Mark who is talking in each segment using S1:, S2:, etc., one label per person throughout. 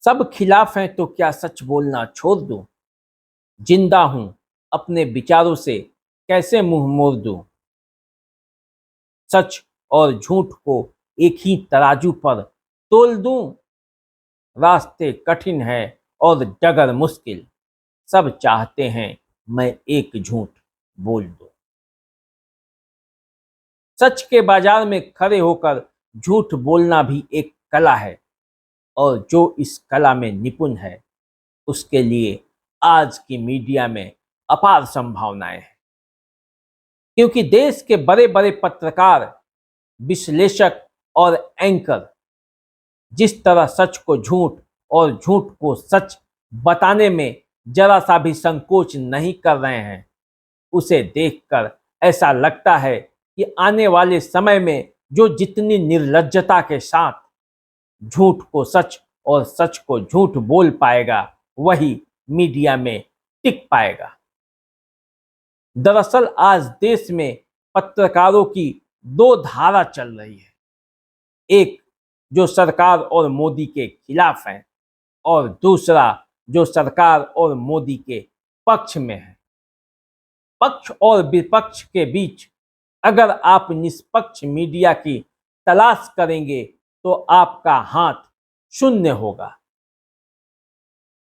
S1: सब खिलाफ हैं तो क्या सच बोलना छोड़ दूं? जिंदा हूं, अपने विचारों से कैसे मुंह मोड़ दूं? सच और झूठ को एक ही तराजू पर तोल दूं? रास्ते कठिन है और डगर मुश्किल। सब चाहते हैं मैं एक झूठ बोल दूं। सच के बाजार में खड़े होकर झूठ बोलना भी एक कला है, और जो इस कला में निपुण है उसके लिए आज की मीडिया में अपार संभावनाएं हैं। क्योंकि देश के बड़े बड़े पत्रकार, विश्लेषक और एंकर जिस तरह सच को झूठ और झूठ को सच बताने में जरा सा भी संकोच नहीं कर रहे हैं, उसे देखकर ऐसा लगता है कि आने वाले समय में जो जितनी निर्लज्जता के साथ झूठ को सच और सच को झूठ बोल पाएगा, वही मीडिया में टिक पाएगा। दरअसल आज देश में पत्रकारों की दो धारा चल रही है। एक जो सरकार और मोदी के खिलाफ है, और दूसरा जो सरकार और मोदी के पक्ष में है। पक्ष और विपक्ष के बीच अगर आप निष्पक्ष मीडिया की तलाश करेंगे तो आपका हाथ शून्य होगा।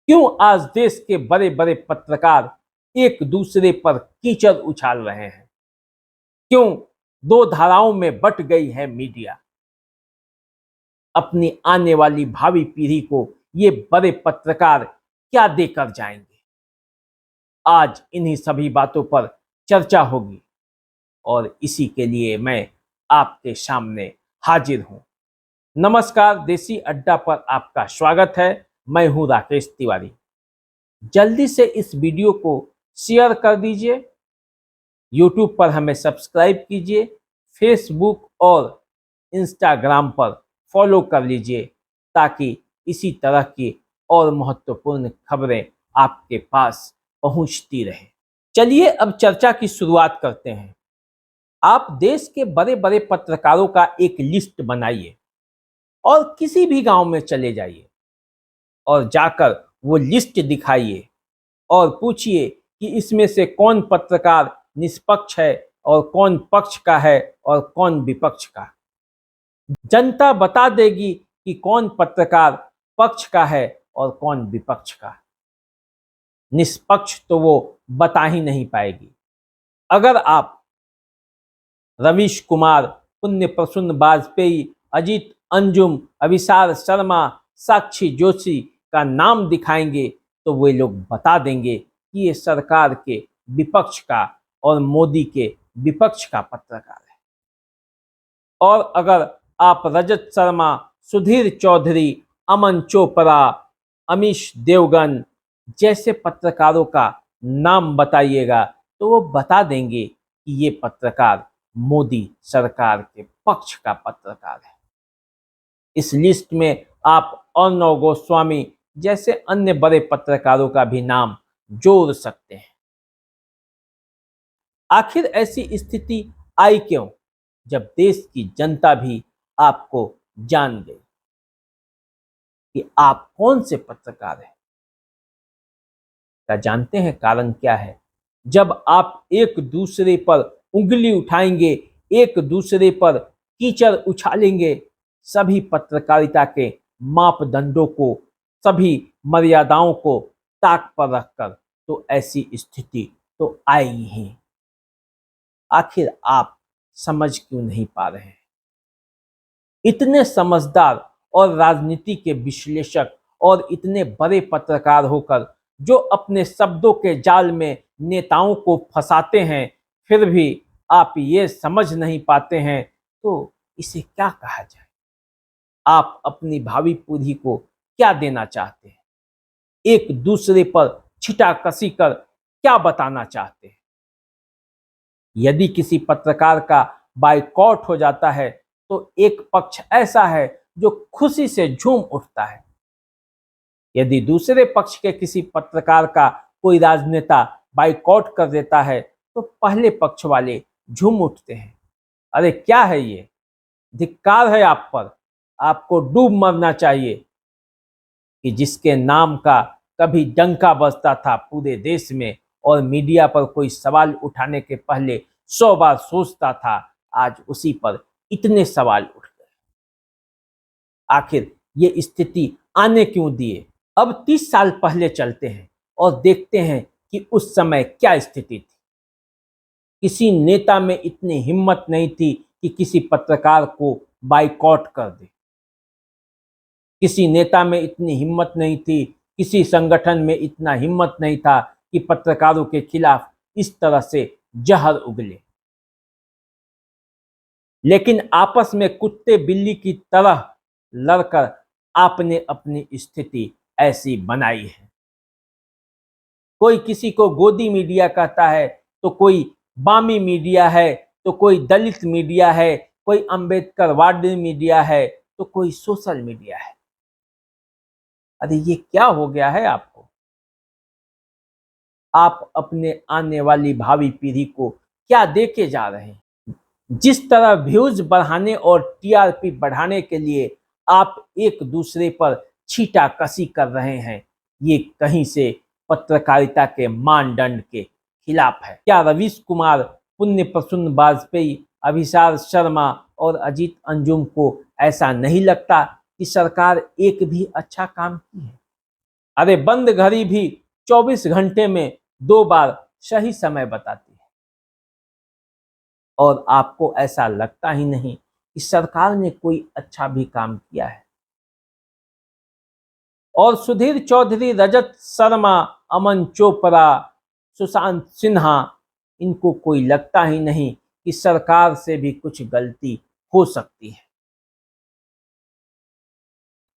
S1: क्यों आज देश के बड़े बड़े पत्रकार एक दूसरे पर कीचड़ उछाल रहे हैं? क्यों दो धाराओं में बंट गई है मीडिया? अपनी आने वाली भावी पीढ़ी को ये बड़े पत्रकार क्या देकर जाएंगे? आज इन्हीं सभी बातों पर चर्चा होगी, और इसी के लिए मैं आपके सामने हाजिर हूं। नमस्कार, देसी अड्डा पर आपका स्वागत है। मैं हूं राकेश तिवारी। जल्दी से इस वीडियो को शेयर कर दीजिए, यूट्यूब पर हमें सब्सक्राइब कीजिए, फेसबुक और इंस्टाग्राम पर फॉलो कर लीजिए, ताकि इसी तरह की और महत्वपूर्ण खबरें आपके पास पहुंचती रहे। चलिए अब चर्चा की शुरुआत करते हैं। आप देश के बड़े बड़े पत्रकारों का एक लिस्ट बनाइए और किसी भी गांव में चले जाइए और जाकर वो लिस्ट दिखाइए और पूछिए कि इसमें से कौन पत्रकार निष्पक्ष है और कौन पक्ष का है और कौन विपक्ष का। जनता बता देगी कि कौन पत्रकार पक्ष का है और कौन विपक्ष का। निष्पक्ष तो वो बता ही नहीं पाएगी। अगर आप रवीश कुमार, पुण्य प्रसून वाजपेयी, अजीत अंजुम, अभिसार शर्मा, साक्षी जोशी का नाम दिखाएंगे तो वे लोग बता देंगे कि ये सरकार के विपक्ष का और मोदी के विपक्ष का पत्रकार है। और अगर आप रजत शर्मा, सुधीर चौधरी, अमन चोपड़ा, अमीश देवगन जैसे पत्रकारों का नाम बताइएगा तो वो बता देंगे कि ये पत्रकार मोदी सरकार के पक्ष का पत्रकार है। इस लिस्ट में आप अर्णव गोस्वामी जैसे अन्य बड़े पत्रकारों का भी नाम जोड़ सकते हैं। आखिर ऐसी स्थिति आई क्यों, जब देश की जनता भी आपको जान गई कि आप कौन से पत्रकार हैं? क्या जानते हैं कारण क्या है? जब आप एक दूसरे पर उंगली उठाएंगे, एक दूसरे पर कीचड़ उछालेंगे, सभी पत्रकारिता के मापदंडों को, सभी मर्यादाओं को ताक पर रखकर, तो ऐसी स्थिति तो आएगी ही। आखिर आप समझ क्यों नहीं पा रहे हैं? इतने समझदार और राजनीति के विश्लेषक और इतने बड़े पत्रकार होकर जो अपने शब्दों के जाल में नेताओं को फंसाते हैं, फिर भी आप ये समझ नहीं पाते हैं, तो इसे क्या कहा जाए? आप अपनी भावी पीढ़ी को क्या देना चाहते हैं? एक दूसरे पर छिटा कसी कर क्या बताना चाहते हैं? यदि किसी पत्रकार का बायकॉट हो जाता है तो एक पक्ष ऐसा है जो खुशी से झूम उठता है। यदि दूसरे पक्ष के किसी पत्रकार का कोई राजनेता बायकॉट कर देता है तो पहले पक्ष वाले झूम उठते हैं। अरे क्या है ये? धिक्कार है आप पर, आपको डूब मरना चाहिए। कि जिसके नाम का कभी डंका बजता था पूरे देश में और मीडिया पर कोई सवाल उठाने के पहले 100 बार सोचता था, आज उसी पर इतने सवाल उठ गए। आखिर ये स्थिति आने क्यों दिए? अब 30 साल पहले चलते हैं और देखते हैं कि उस समय क्या स्थिति थी। किसी नेता में इतनी हिम्मत नहीं थी कि किसी पत्रकार को बाइकॉट कर दे। किसी नेता में इतनी हिम्मत नहीं थी, किसी संगठन में इतना हिम्मत नहीं था कि पत्रकारों के खिलाफ इस तरह से जहर उगले। लेकिन आपस में कुत्ते बिल्ली की तरह लड़कर आपने अपनी स्थिति ऐसी बनाई है। कोई किसी को गोदी मीडिया कहता है, तो कोई बामी मीडिया है, तो कोई दलित मीडिया है, कोई अंबेडकरवादी मीडिया है, तो कोई सोशल मीडिया है। अरे ये क्या हो गया है आपको? आप अपने आने वाली भावी पीढ़ी को क्या देके जा रहे हैं? जिस तरह व्यूज बढ़ाने और टीआरपी बढ़ाने के लिए आप एक दूसरे पर छींटाकशी कर रहे हैं, ये कहीं से पत्रकारिता के मानदंड के खिलाफ है। क्या रवीश कुमार, पुण्य प्रसून वाजपेयी, अभिसार शर्मा और अजीत अंजुम को ऐसा नहीं लगता कि सरकार एक भी अच्छा काम की है? अरे बंद घड़ी भी 24 घंटे में 2 बार सही समय बताती है और आपको ऐसा लगता ही नहीं कि सरकार ने कोई अच्छा भी काम किया है। और सुधीर चौधरी, रजत शर्मा, अमन चोपड़ा, सुशांत सिन्हा, इनको कोई लगता ही नहीं कि सरकार से भी कुछ गलती हो सकती है।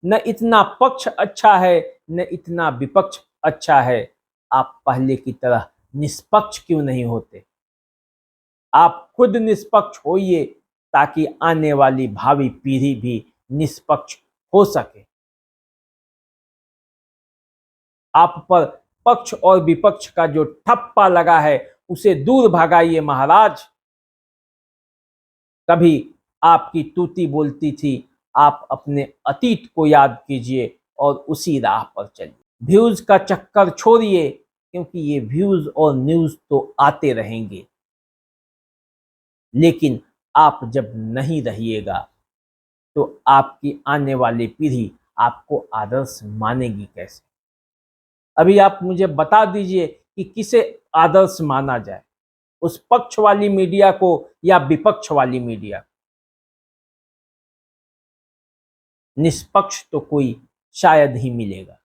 S1: न इतना पक्ष अच्छा है, न इतना विपक्ष अच्छा है। आप पहले की तरह निष्पक्ष क्यों नहीं होते? आप खुद निष्पक्ष होइए ताकि आने वाली भावी पीढ़ी भी निष्पक्ष हो सके। आप पर पक्ष और विपक्ष का जो ठप्पा लगा है उसे दूर भगाइए महाराज। कभी आपकी तूती बोलती थी, आप अपने अतीत को याद कीजिए और उसी राह पर चलिए। व्यूज का चक्कर छोड़िए, क्योंकि ये व्यूज और न्यूज तो आते रहेंगे, लेकिन आप जब नहीं रहिएगा तो आपकी आने वाली पीढ़ी आपको आदर्श मानेगी कैसे? अभी आप मुझे बता दीजिए कि किसे आदर्श माना जाए, उस पक्ष वाली मीडिया को या विपक्ष वाली मीडिया? निष्पक्ष तो कोई शायद ही मिलेगा।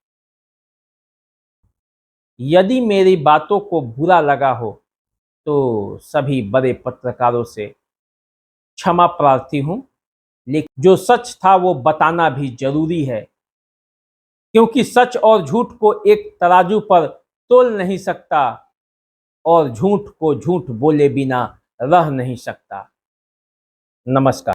S1: यदि मेरी बातों को बुरा लगा हो तो सभी बड़े पत्रकारों से क्षमा प्रार्थी हूं, लेकिन जो सच था वो बताना भी जरूरी है, क्योंकि सच और झूठ को एक तराजू पर तोल नहीं सकता और झूठ को झूठ बोले बिना रह नहीं सकता। नमस्कार।